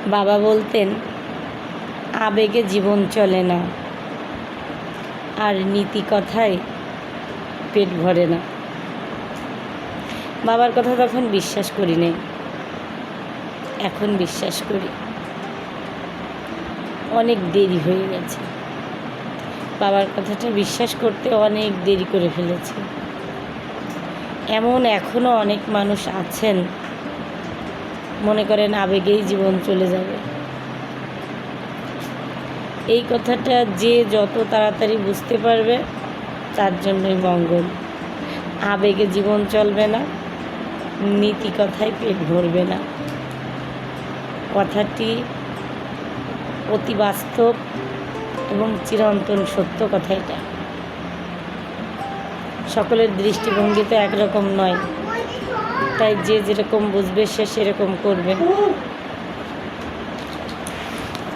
বাবা বলতেন, আবেগে জীবন চলে না, আর নীতি কথায় পেট ভরে না। বাবার কথা তখন বিশ্বাস করি নাই, এখন বিশ্বাস করি। অনেক দেরি হয়ে গেছে, বাবার কথাটা বিশ্বাস করতে অনেক দেরি করে ফেলেছি। এমন এখনও অনেক মানুষ আছেন মনে করেন আবেগেই জীবন চলে যাবে। এই কথাটা যে যত তাড়াতাড়ি বুঝতে পারবে তার জন্যই মঙ্গল। আবেগে জীবন চলবে না, নীতি কথায় পেট ভরবে না। কথাটি অতি বাস্তব এবং চিরন্তন সত্য কথা। এটা সকলের দৃষ্টিভঙ্গি তো একরকম নয়, তাই যে যেরকম বুঝবে সে সেরকম করবে।